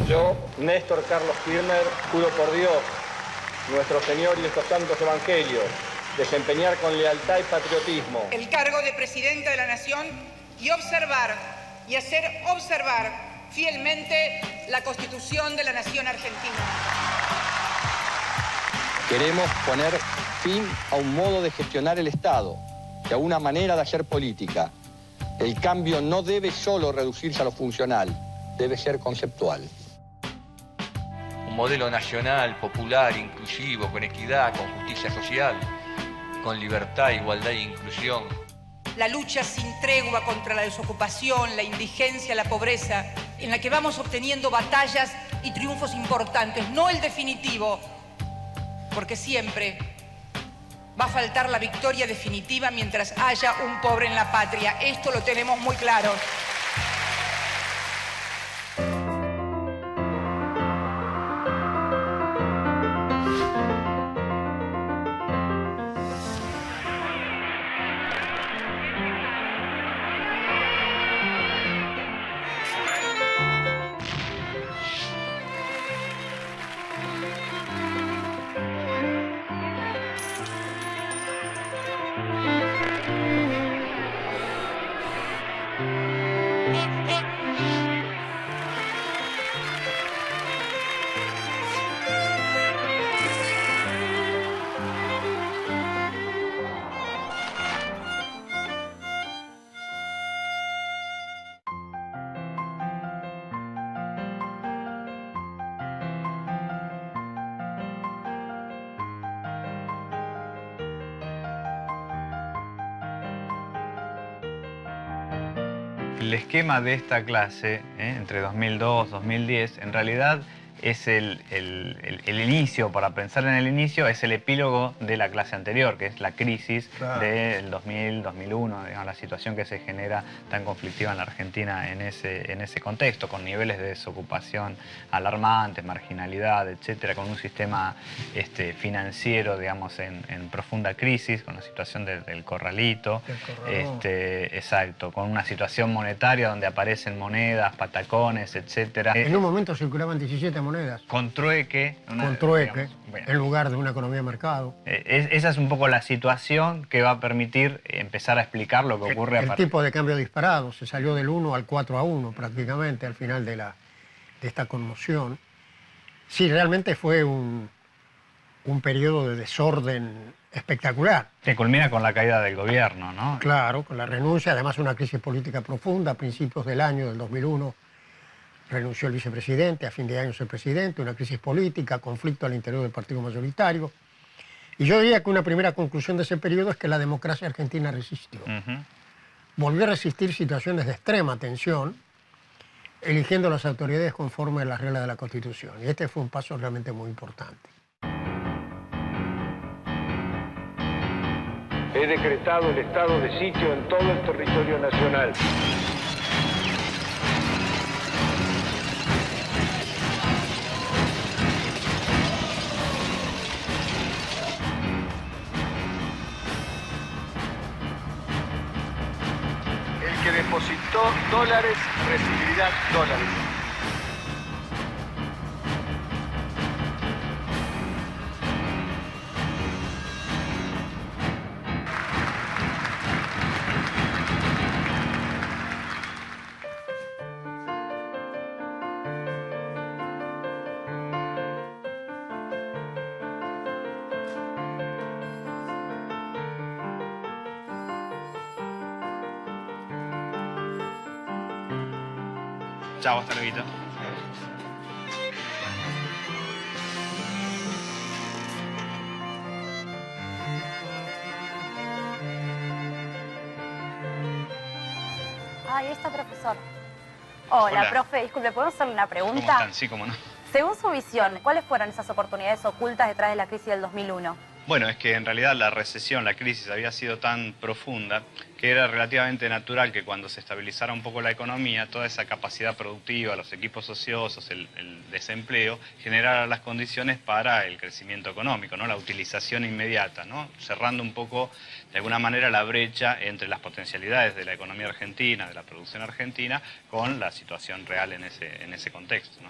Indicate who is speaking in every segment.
Speaker 1: Yo, Néstor Carlos Kirchner, juro por Dios, nuestro Señor y estos santos evangelios, desempeñar con lealtad y patriotismo
Speaker 2: el cargo de Presidenta de la Nación y observar y hacer observar fielmente la Constitución de la Nación Argentina.
Speaker 3: Queremos poner fin a un modo de gestionar el Estado y a una manera de hacer política. El cambio no debe solo reducirse a lo funcional, debe ser conceptual.
Speaker 4: Un modelo nacional, popular, inclusivo, con equidad, con justicia social, con libertad, igualdad e inclusión.
Speaker 2: La lucha sin tregua contra la desocupación, la indigencia, la pobreza, en la que vamos obteniendo batallas y triunfos importantes, no el definitivo, porque siempre va a faltar la victoria definitiva mientras haya un pobre en la patria. Esto lo tenemos muy claro.
Speaker 5: El esquema de esta clase, entre 2002 y 2010, en realidad es el inicio, para pensar en el inicio, es el epílogo de la clase anterior, que es la crisis del 2000, 2001, digamos, la situación que se genera tan conflictiva en la Argentina en ese contexto, con niveles de desocupación alarmantes, marginalidad, etcétera, con un sistema financiero, digamos, en profunda crisis, con la situación del corralito, exacto, con una situación monetaria donde aparecen monedas, patacones, etcétera.
Speaker 6: En un momento circulaban 17 monedas.
Speaker 5: Con trueque.
Speaker 6: Con trueque,
Speaker 5: digamos, bueno,
Speaker 6: en lugar de una economía de mercado.
Speaker 5: Esa es un poco la situación que va a permitir empezar a explicar lo que ocurre
Speaker 6: El tipo de cambio disparado, se salió del 1 al 4-1 prácticamente al final de esta conmoción. Sí, realmente fue un periodo de desorden espectacular.
Speaker 5: Que culmina con la caída del gobierno, ¿no?
Speaker 6: Claro, con la renuncia, además una crisis política profunda a principios del año del 2001. Renunció el vicepresidente, a fin de año el presidente, una crisis política, conflicto al interior del partido mayoritario. Y yo diría que una primera conclusión de ese periodo es que la democracia argentina resistió. Volvió a resistir situaciones de extrema tensión, eligiendo las autoridades conforme a las reglas de la Constitución. Y este fue un paso realmente muy importante.
Speaker 1: he decretado el estado de sitio en todo el territorio nacional.
Speaker 7: El que depositó dólares recibirá dólares.
Speaker 5: Chao, hasta luego.
Speaker 8: Ahí está, profesor. Hola,
Speaker 5: Hola.
Speaker 8: profe, disculpe, ¿podemos hacerle una pregunta?
Speaker 5: ¿Cómo están? Sí, cómo no.
Speaker 8: Según su visión, ¿cuáles fueron esas oportunidades ocultas detrás de la crisis del 2001?
Speaker 5: Bueno, es que en realidad la recesión, la crisis había sido tan profunda que era relativamente natural que cuando se estabilizara un poco la economía, toda esa capacidad productiva, los equipos ociosos, el desempleo, generara las condiciones para el crecimiento económico, ¿no? La utilización inmediata, ¿no? Cerrando un poco, de alguna manera, la brecha entre las potencialidades de la economía argentina, de la producción argentina, con la situación real en ese contexto, ¿no?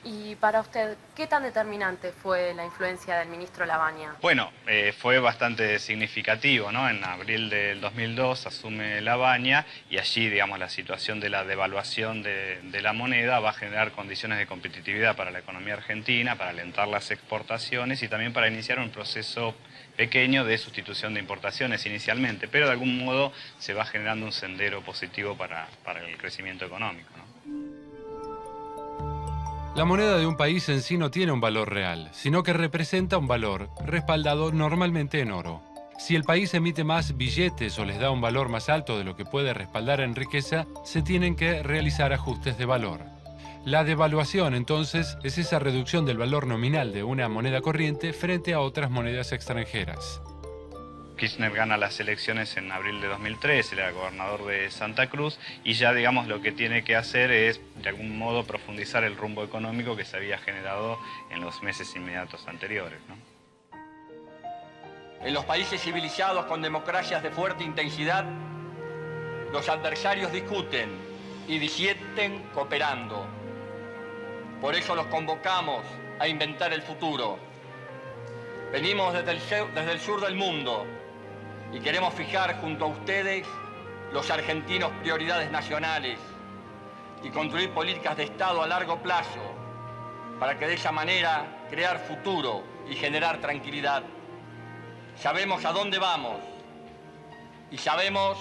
Speaker 9: Y para usted, ¿qué tan determinante fue la influencia del ministro Lavagna?
Speaker 5: Bueno, fue bastante significativo, ¿no? En abril del 2002 asume Lavagna y allí, digamos, la situación de la devaluación de la moneda va a generar condiciones de competitividad para la economía argentina, para alentar las exportaciones y también para iniciar un proceso pequeño de sustitución de importaciones inicialmente, pero de algún modo se va generando un sendero positivo para el crecimiento económico, ¿no?
Speaker 10: La moneda de un país en sí no tiene un valor real, sino que representa un valor respaldado normalmente en oro. Si el país emite más billetes o les da un valor más alto de lo que puede respaldar en riqueza, se tienen que realizar ajustes de valor. La devaluación, entonces, es esa reducción del valor nominal de una moneda corriente frente a otras monedas extranjeras.
Speaker 5: Kirchner gana las elecciones en abril de 2003, era gobernador de Santa Cruz y ya, digamos, lo que tiene que hacer es, de algún modo, profundizar el rumbo económico que se había generado en los meses inmediatos anteriores, ¿no?
Speaker 1: En los países civilizados con democracias de fuerte intensidad, los adversarios discuten y disienten cooperando. Por eso los convocamos a inventar el futuro. Venimos desde el sur del mundo y queremos fijar junto a ustedes, los argentinos, prioridades nacionales y construir políticas de Estado a largo plazo para que de esa manera crear futuro y generar tranquilidad. Sabemos a dónde vamos y sabemos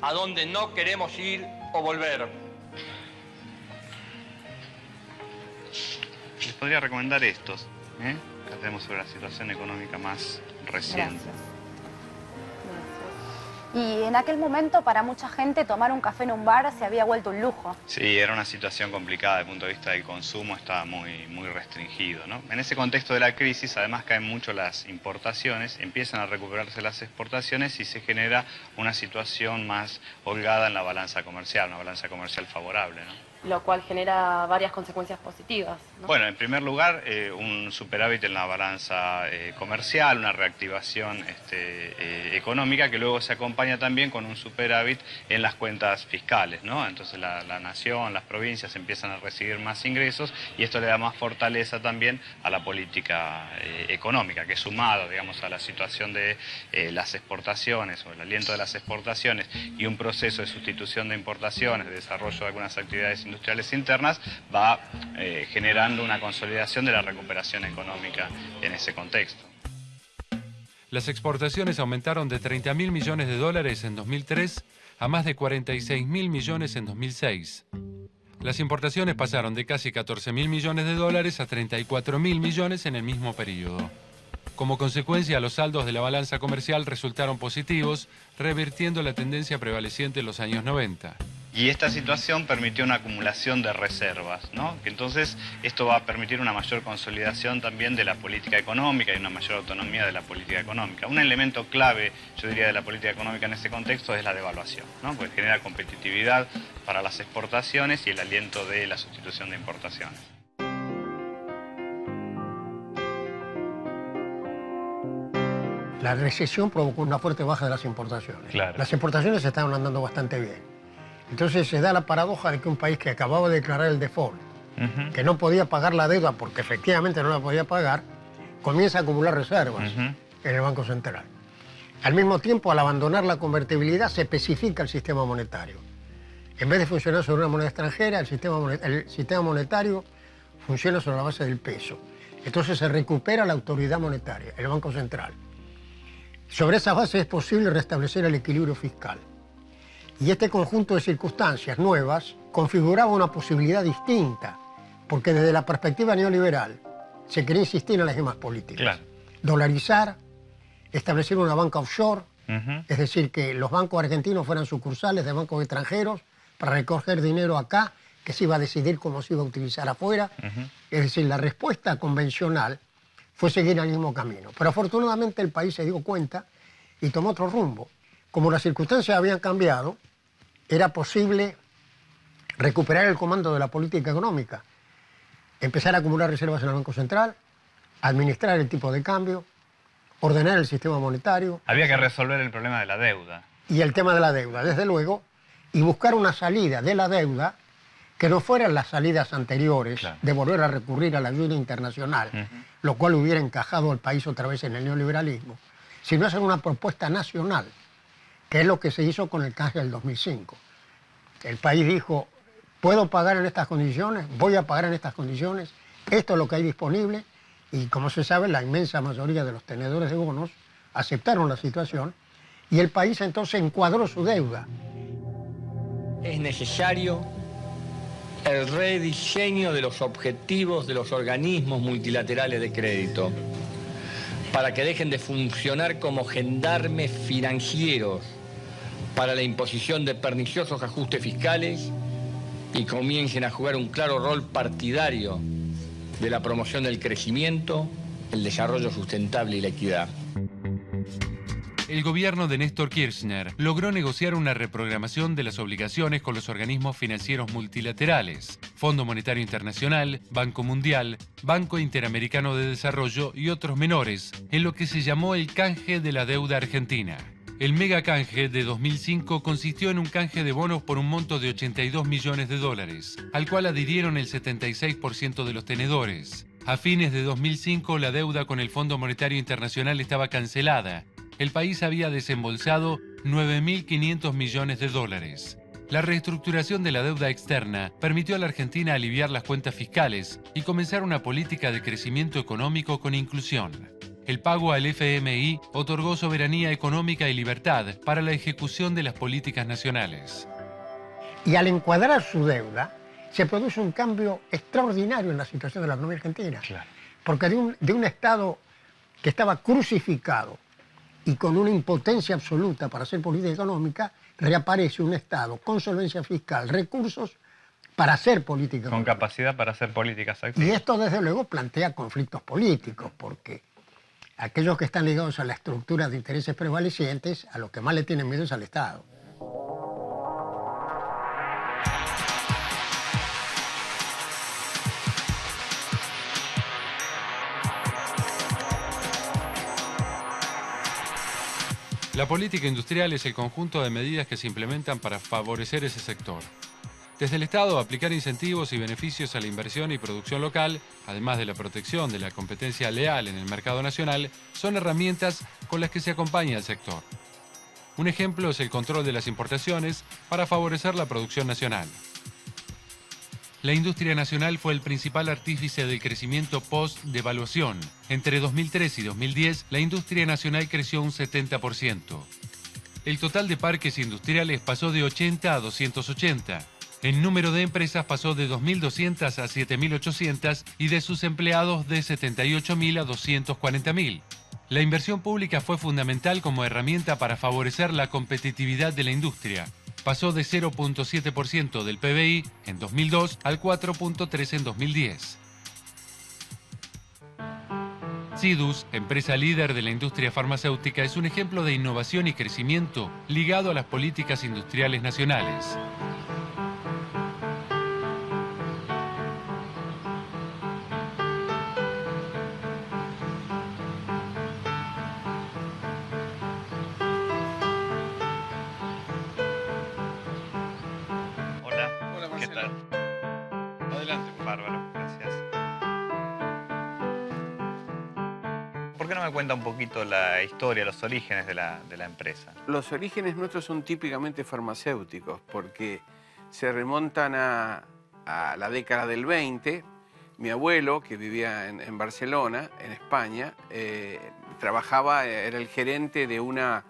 Speaker 1: a dónde no queremos ir o volver.
Speaker 5: Les podría recomendar estos, que hacemos sobre la situación económica más reciente.
Speaker 8: Gracias. Y en aquel momento, para mucha gente, tomar un café en un bar se había vuelto un lujo.
Speaker 5: Sí, era una situación complicada desde el punto de vista del consumo, estaba muy restringido, ¿no? En ese contexto de la crisis, además caen mucho las importaciones, empiezan a recuperarse las exportaciones y se genera una situación más holgada en la balanza comercial, una balanza comercial favorable, ¿no?
Speaker 9: Lo cual genera varias consecuencias positivas, ¿no?
Speaker 5: Bueno, en primer lugar, un superávit en la balanza comercial, una reactivación económica que luego se acompaña también con un superávit en las cuentas fiscales, ¿no? Entonces la nación, las provincias empiezan a recibir más ingresos y esto le da más fortaleza también a la política económica, que sumado, digamos, a la situación de las exportaciones o el aliento de las exportaciones y un proceso de sustitución de importaciones, de desarrollo de algunas actividades industriales internas, va generando una consolidación de la recuperación económica en ese contexto.
Speaker 10: Las exportaciones aumentaron de 30.000 millones de dólares en 2003 a más de 46.000 millones en 2006. Las importaciones pasaron de casi 14.000 millones de dólares a 34.000 millones en el mismo periodo. Como consecuencia, los saldos de la balanza comercial resultaron positivos, revirtiendo la tendencia prevaleciente en los años 90.
Speaker 5: Y esta situación permitió una acumulación de reservas, ¿no? Entonces, esto va a permitir una mayor consolidación también de la política económica y una mayor autonomía de la política económica. Un elemento clave, yo diría, de la política económica en ese contexto es la devaluación, ¿no? Porque genera competitividad para las exportaciones y el aliento de la sustitución de importaciones.
Speaker 6: La recesión provocó una fuerte baja de las importaciones.
Speaker 5: Claro.
Speaker 6: Las importaciones estaban andando bastante bien. Entonces se da la paradoja de que un país que acababa de declarar el default, que no podía pagar la deuda porque efectivamente no la podía pagar, comienza a acumular reservas en el Banco Central. Al mismo tiempo, al abandonar la convertibilidad, se especifica el sistema monetario. En vez de funcionar sobre una moneda extranjera, el sistema monetario funciona sobre la base del peso. Entonces se recupera la autoridad monetaria, el Banco Central. Sobre esa base es posible restablecer el equilibrio fiscal. Y este conjunto de circunstancias nuevas configuraba una posibilidad distinta, porque desde la perspectiva neoliberal se quería insistir en las mismas políticas.
Speaker 5: Claro.
Speaker 6: Dolarizar, establecer una banca offshore, es decir, que los bancos argentinos fueran sucursales de bancos extranjeros para recoger dinero acá, que se iba a decidir cómo se iba a utilizar afuera. Es decir, la respuesta convencional fue seguir el mismo camino. Pero afortunadamente el país se dio cuenta y tomó otro rumbo. Como las circunstancias habían cambiado, era posible recuperar el comando de la política económica, empezar a acumular reservas en el Banco Central, administrar el tipo de cambio, ordenar el sistema monetario.
Speaker 5: Había que resolver el problema de la deuda.
Speaker 6: Y el tema de la deuda, desde luego, y buscar una salida de la deuda que no fueran las salidas anteriores,
Speaker 5: Claro.
Speaker 6: de volver a recurrir a la ayuda internacional, lo cual hubiera encajado al país otra vez en el neoliberalismo, sino hacer una propuesta nacional, que es lo que se hizo con el canje del 2005. El país dijo, puedo pagar en estas condiciones, voy a pagar en estas condiciones, esto es lo que hay disponible, y como se sabe, la inmensa mayoría de los tenedores de bonos aceptaron la situación, y el país entonces encuadró su deuda.
Speaker 1: Es necesario el rediseño de los objetivos de los organismos multilaterales de crédito para que dejen de funcionar como gendarmes financieros para la imposición de perniciosos ajustes fiscales y comiencen a jugar un claro rol partidario de la promoción del crecimiento, el desarrollo sustentable y la equidad.
Speaker 10: El gobierno de Néstor Kirchner logró negociar una reprogramación de las obligaciones con los organismos financieros multilaterales, Fondo Monetario Internacional, Banco Mundial, Banco Interamericano de Desarrollo y otros menores, en lo que se llamó el canje de la deuda argentina. El mega canje de 2005 consistió en un canje de bonos por un monto de 82 millones de dólares, al cual adhirieron el 76% de los tenedores. A fines de 2005, la deuda con el Fondo Monetario Internacional estaba cancelada. El país había desembolsado 9.500 millones de dólares. La reestructuración de la deuda externa permitió a la Argentina aliviar las cuentas fiscales y comenzar una política de crecimiento económico con inclusión. El pago al FMI otorgó soberanía económica y libertad para la ejecución de las políticas nacionales.
Speaker 6: Y al encuadrar su deuda, se produce un cambio extraordinario en la situación de la economía argentina.
Speaker 5: Claro.
Speaker 6: Porque de un Estado que estaba crucificado y con una impotencia absoluta para hacer política económica, reaparece un Estado con solvencia fiscal, recursos para hacer política
Speaker 5: Con
Speaker 6: económica.
Speaker 5: capacidad para hacer políticas
Speaker 6: Y
Speaker 5: activas.
Speaker 6: esto, desde luego, plantea conflictos políticos, porque aquellos que están ligados a la estructura de intereses prevalecientes, a lo que más le tienen miedo es al Estado.
Speaker 10: La política industrial es el conjunto de medidas que se implementan para favorecer ese sector. Desde el Estado, aplicar incentivos y beneficios a la inversión y producción local, además de la protección de la competencia leal en el mercado nacional, son herramientas con las que se acompaña al sector. Un ejemplo es el control de las importaciones para favorecer la producción nacional. La industria nacional fue el principal artífice del crecimiento post-devaluación. Entre 2003 y 2010, la industria nacional creció un 70%. El total de parques industriales pasó de 80 a 280. El número de empresas pasó de 2.200 a 7.800 y de sus empleados de 78.000 a 240.000. La inversión pública fue fundamental como herramienta para favorecer la competitividad de la industria. Pasó de 0.7% del PBI en 2002 al 4.3% en 2010. Sidus, empresa líder de la industria farmacéutica, es un ejemplo de innovación y crecimiento ligado a las políticas industriales nacionales.
Speaker 5: Hola.
Speaker 7: Hola,
Speaker 5: ¿Qué
Speaker 7: Marcelo.
Speaker 5: tal?
Speaker 7: Adelante.
Speaker 5: Bárbaro, gracias. ¿Por qué no me cuenta un poquito la historia, los orígenes de la empresa?
Speaker 7: Los orígenes nuestros son típicamente farmacéuticos porque se remontan a la década del 20. Mi abuelo, que vivía en Barcelona, en España, trabajaba, era el gerente de una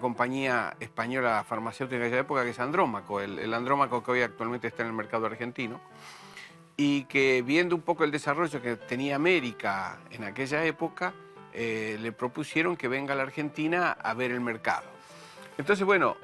Speaker 7: compañía española farmacéutica de aquella época que es Andrómaco, el Andrómaco que hoy actualmente está en el mercado argentino, y que viendo un poco el desarrollo que tenía América en aquella época, le propusieron que venga a la Argentina a ver el mercado. Entonces, bueno,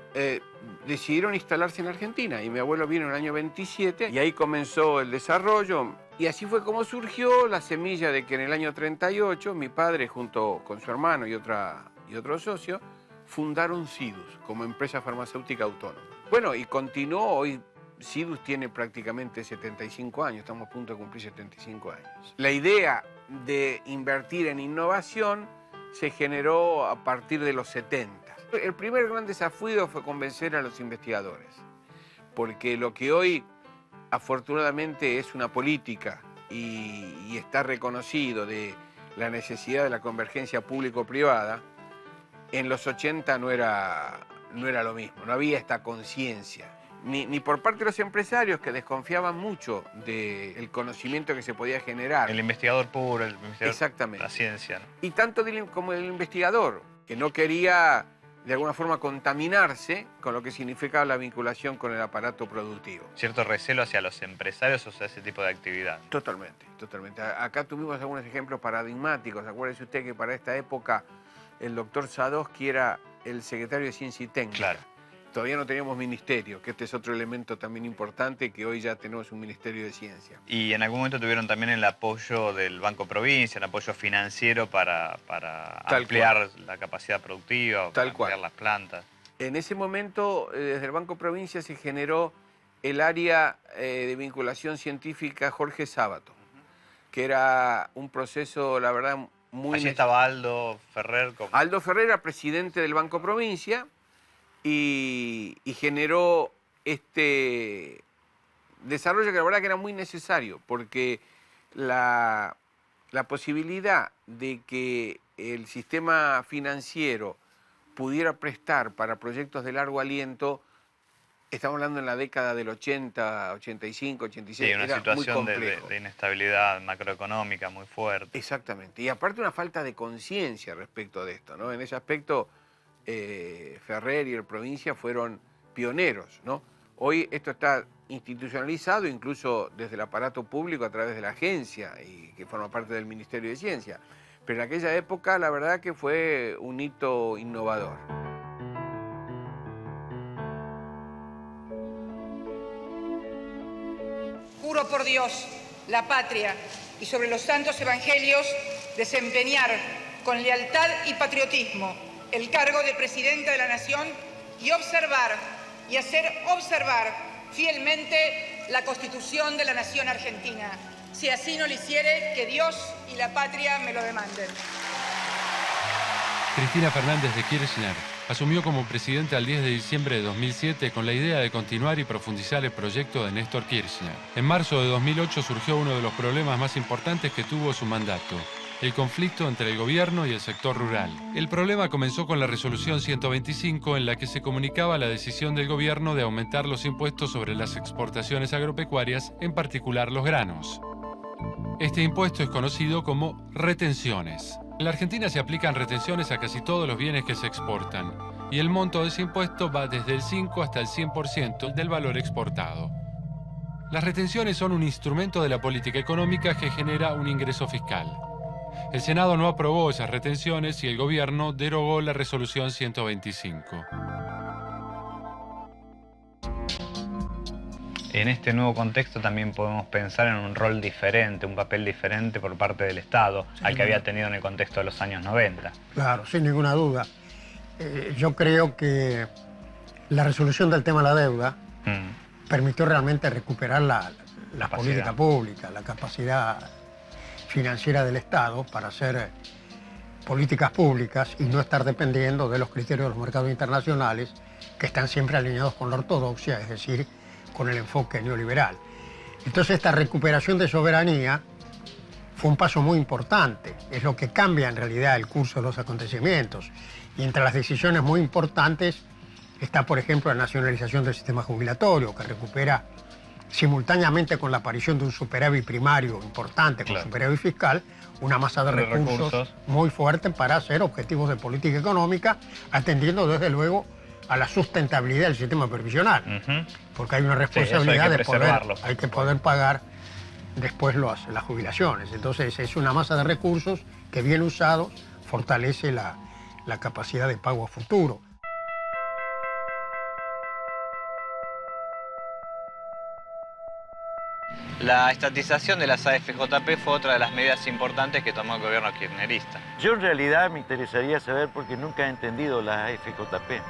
Speaker 7: decidieron instalarse en Argentina y mi abuelo vino en el año 27 y ahí comenzó el desarrollo. Y así fue como surgió la semilla de que en el año 38 mi padre junto con su hermano y otro socio fundaron Sidus como empresa farmacéutica autónoma. Bueno, y continuó, hoy Sidus tiene prácticamente 75 años, estamos a punto de cumplir 75 años. La idea de invertir en innovación se generó a partir de los 70. El primer gran desafío fue convencer a los investigadores, porque lo que hoy afortunadamente es una política y está reconocido de la necesidad de la convergencia público-privada, en los 80 no era lo mismo, no había esta conciencia. Ni por parte de los empresarios, que desconfiaban mucho del conocimiento que se podía generar.
Speaker 5: El investigador puro, el investigador.
Speaker 7: Exactamente.
Speaker 5: La ciencia, ¿no?
Speaker 7: Y tanto como el investigador, que no quería de alguna forma contaminarse con lo que significaba la vinculación con el aparato productivo.
Speaker 5: Cierto recelo hacia los empresarios o hacia ese tipo de actividad.
Speaker 7: Totalmente, totalmente. Acá tuvimos algunos ejemplos paradigmáticos. Acuérdese usted que para esta época el doctor Sadowski era el secretario de Ciencia y Técnica.
Speaker 5: Claro.
Speaker 7: Todavía no teníamos ministerio, que este es otro elemento también importante, que hoy ya tenemos un Ministerio de Ciencia.
Speaker 5: Y en algún momento tuvieron también el apoyo del Banco Provincia, el apoyo financiero para ampliar la capacidad productiva, para ampliar las plantas.
Speaker 7: En ese momento, desde el Banco Provincia se generó el área de vinculación científica Jorge Sábato, que era un proceso, la verdad, muy...
Speaker 5: Allí estaba Aldo Ferrer.
Speaker 7: Aldo Ferrer era presidente del Banco Provincia, y generó este desarrollo que la verdad que era muy necesario, porque la posibilidad de que el sistema financiero pudiera prestar para proyectos de largo aliento, estamos hablando en la década del 80, 85, 86,
Speaker 5: sí, una
Speaker 7: era
Speaker 5: situación
Speaker 7: muy complejo.
Speaker 5: de inestabilidad macroeconómica muy fuerte.
Speaker 7: Exactamente, y aparte una falta de conciencia respecto de esto, ¿no? En ese aspecto Ferrer y el Provincia fueron pioneros, ¿no? Hoy esto está institucionalizado incluso desde el aparato público a través de la agencia y que forma parte del Ministerio de Ciencia. Pero en aquella época la verdad que fue un hito innovador.
Speaker 2: Juro por Dios, la patria y sobre los santos evangelios desempeñar con lealtad y patriotismo el cargo de Presidenta de la Nación y observar y hacer observar fielmente la Constitución de la Nación Argentina. Si así no lo hiciere, que Dios y la patria me lo demanden.
Speaker 10: Cristina Fernández de Kirchner asumió como presidenta el 10 de diciembre de 2007 con la idea de continuar y profundizar el proyecto de Néstor Kirchner. En marzo de 2008 surgió uno de los problemas más importantes que tuvo su mandato: el conflicto entre el gobierno y el sector rural. El problema comenzó con la resolución 125, en la que se comunicaba la decisión del gobierno de aumentar los impuestos sobre las exportaciones agropecuarias, en particular los granos. Este impuesto es conocido como retenciones. En la Argentina se aplican retenciones a casi todos los bienes que se exportan, y el monto de ese impuesto va desde el 5 hasta el 100% del valor exportado. Las retenciones son un instrumento de la política económica que genera un ingreso fiscal. El Senado no aprobó esas retenciones y el gobierno derogó la resolución 125.
Speaker 5: En este nuevo contexto también podemos pensar en un rol diferente, un papel diferente por parte del Estado al que había tenido en el contexto de los años 90.
Speaker 6: Claro, sin ninguna duda. Yo creo que la resolución del tema de la deuda permitió realmente recuperar la política pública, la capacidad financiera del Estado para hacer políticas públicas y no estar dependiendo de los criterios de los mercados internacionales que están siempre alineados con la ortodoxia, es decir, con el enfoque neoliberal. Entonces esta recuperación de soberanía fue un paso muy importante, es lo que cambia en realidad el curso de los acontecimientos. Y entre las decisiones muy importantes está, por ejemplo, la nacionalización del sistema jubilatorio, que recupera simultáneamente con la aparición de un superávit primario importante, con superávit fiscal, una masa de recursos muy fuerte para hacer objetivos de política económica, atendiendo desde luego a la sustentabilidad del sistema previsional, porque hay una responsabilidad hay que poder pagar después las jubilaciones. Entonces es una masa de recursos que bien usados fortalece la capacidad de pago a futuro.
Speaker 5: La estatización de las AFJP fue otra de las medidas importantes que tomó el gobierno kirchnerista.
Speaker 11: Yo en realidad me interesaría saber, porque nunca he entendido las AFJP.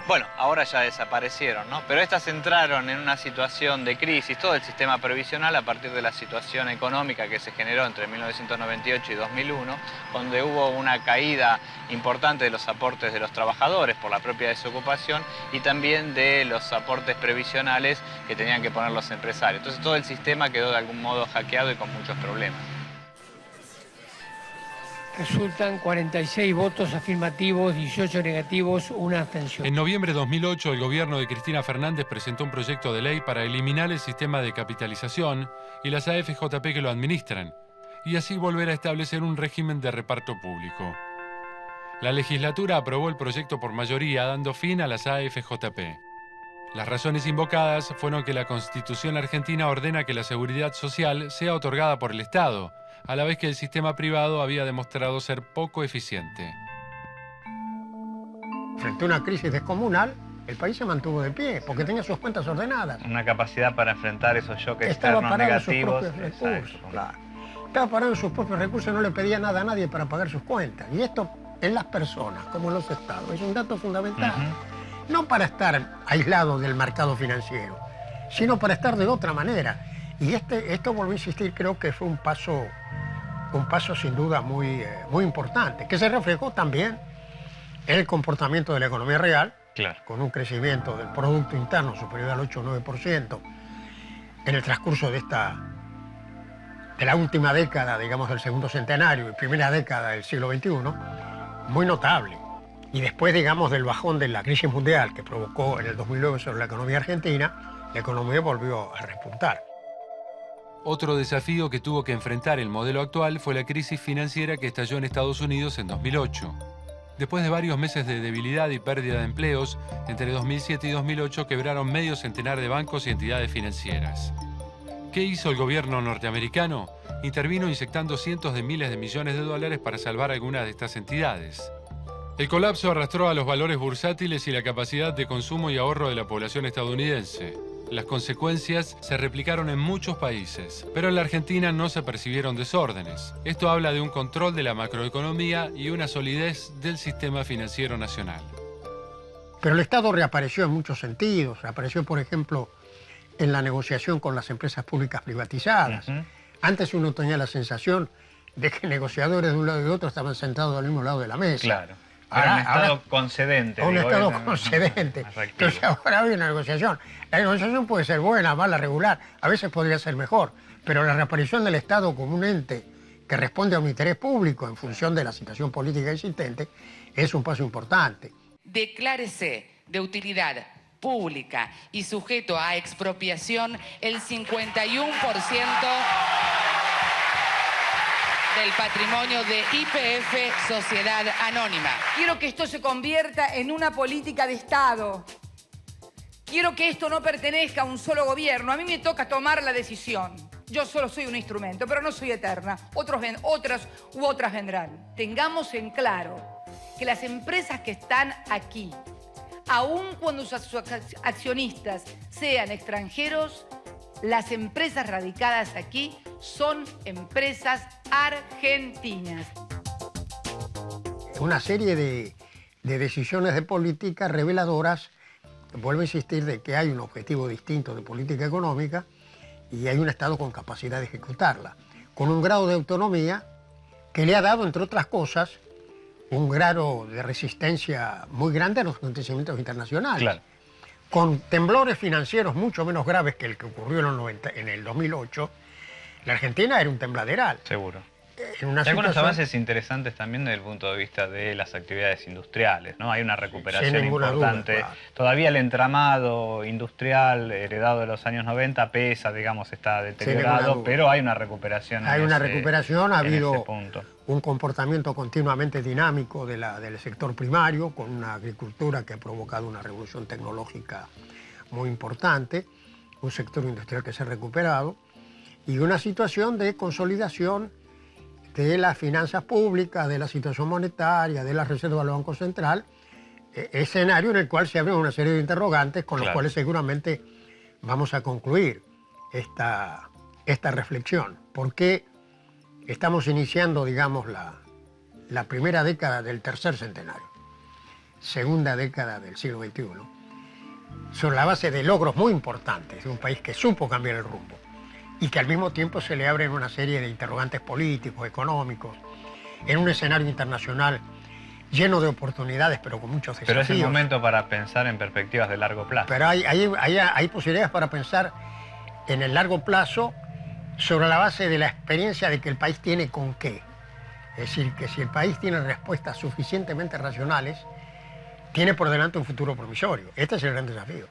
Speaker 5: Bueno, ahora ya desaparecieron, ¿no? Pero estas entraron en una situación de crisis, todo el sistema previsional, a partir de la situación económica que se generó entre 1998 y 2001, donde hubo una caída importante de los aportes de los trabajadores por la propia desocupación y también de los aportes previsionales que tenían que poner los empresarios. Entonces todo el sistema quedó de algún modo hackeado y con muchos problemas.
Speaker 11: Resultan 46 votos afirmativos, 18 negativos, una abstención.
Speaker 10: En noviembre de 2008, el gobierno de Cristina Fernández presentó un proyecto de ley para eliminar el sistema de capitalización y las AFJP que lo administran, y así volver a establecer un régimen de reparto público. La legislatura aprobó el proyecto por mayoría, dando fin a las AFJP. Las razones invocadas fueron que la Constitución argentina ordena que la seguridad social sea otorgada por el Estado, a la vez que el sistema privado había demostrado ser poco eficiente.
Speaker 6: Frente a una crisis descomunal, el país se mantuvo de pie, porque tenía sus cuentas ordenadas.
Speaker 5: Una capacidad para enfrentar esos shocks
Speaker 6: Estaba
Speaker 5: externos
Speaker 6: parado en sus
Speaker 5: negativos.
Speaker 6: propios recursos, claro. Estaba parado en sus propios recursos y no le pedía nada a nadie para pagar sus cuentas. Y esto en las personas, como en los estados, es un dato fundamental. No para estar aislado del mercado financiero, sino para estar de otra manera. Y esto, volví a insistir, creo que fue un paso sin duda muy importante, que se reflejó también en el comportamiento de la economía real,
Speaker 5: claro,
Speaker 6: con un crecimiento del Producto Interno superior al 8 o 9% en el transcurso de la última década, digamos, del segundo centenario y primera década del siglo XXI, muy notable. Y después, digamos, del bajón de la crisis mundial que provocó en el 2009 sobre la economía argentina, la economía volvió a repuntar.
Speaker 10: Otro desafío que tuvo que enfrentar el modelo actual fue la crisis financiera que estalló en Estados Unidos en 2008. Después de varios meses de debilidad y pérdida de empleos, entre 2007 y 2008 quebraron medio centenar de bancos y entidades financieras. ¿Qué hizo el gobierno norteamericano? Intervino inyectando cientos de miles de millones de dólares para salvar algunas de estas entidades. El colapso arrastró a los valores bursátiles y la capacidad de consumo y ahorro de la población estadounidense. Las consecuencias se replicaron en muchos países, pero en la Argentina no se percibieron desórdenes. Esto habla de un control de la macroeconomía y una solidez del sistema financiero nacional.
Speaker 6: Pero el Estado reapareció en muchos sentidos. Reapareció, por ejemplo, en la negociación con las empresas públicas privatizadas. Antes uno tenía la sensación de que negociadores de un lado y del otro estaban sentados al mismo lado de la mesa.
Speaker 5: Claro. Era un Estado concedente.
Speaker 6: Un Estado concedente. Entonces ahora hay una negociación. La negociación puede ser buena, mala, regular. A veces podría ser mejor. Pero la reaparición del Estado como un ente que responde a un interés público en función de la situación política existente es un paso importante.
Speaker 12: Declárese de utilidad pública y sujeto a expropiación el 51% del patrimonio de YPF Sociedad Anónima.
Speaker 2: Quiero que esto se convierta en una política de Estado. Quiero que esto no pertenezca a un solo gobierno. A mí me toca tomar la decisión. Yo solo soy un instrumento, pero no soy eterna. Otras vendrán. Tengamos en claro que las empresas que están aquí, aun cuando sus accionistas sean extranjeros, las empresas radicadas aquí son empresas argentinas.
Speaker 6: Una serie de decisiones de política reveladoras, vuelvo a insistir, de que hay un objetivo distinto de política económica y hay un Estado con capacidad de ejecutarla, con un grado de autonomía que le ha dado, entre otras cosas, un grado de resistencia muy grande a los acontecimientos internacionales.
Speaker 5: Claro.
Speaker 6: Con temblores financieros mucho menos graves que el que ocurrió en el 2008, la Argentina era un tembladeral.
Speaker 5: Seguro.
Speaker 6: En una
Speaker 5: Hay algunos
Speaker 6: situación...
Speaker 5: avances interesantes también desde el punto de vista de las actividades industriales, ¿no? Hay una recuperación
Speaker 6: sin ninguna
Speaker 5: importante.
Speaker 6: Duda, claro.
Speaker 5: Todavía el entramado industrial heredado de los años 90 pesa, digamos, está deteriorado, pero hay una recuperación.
Speaker 6: Hay una recuperación, ha habido
Speaker 5: punto.
Speaker 6: Un comportamiento continuamente dinámico del sector primario, con una agricultura que ha provocado una revolución tecnológica muy importante, un sector industrial que se ha recuperado y una situación de consolidación de las finanzas públicas, de la situación monetaria, de las reservas del Banco Central, escenario en el cual se abren una serie de interrogantes con los cuales seguramente vamos a concluir esta reflexión. Porque estamos iniciando, digamos, la primera década del tercer centenario. segunda década del siglo XXI, sobre la base de logros muy importantes de un país que supo cambiar el rumbo y que al mismo tiempo se le abren una serie de interrogantes políticos, económicos, en un escenario internacional lleno de oportunidades, pero con muchos desafíos.
Speaker 5: Pero es el momento para pensar en perspectivas de largo plazo.
Speaker 6: Pero hay posibilidades para pensar en el largo plazo sobre la base de la experiencia de que el país tiene con qué. Es decir, que si el país tiene respuestas suficientemente racionales, tiene por delante un futuro promisorio. Este es el gran desafío.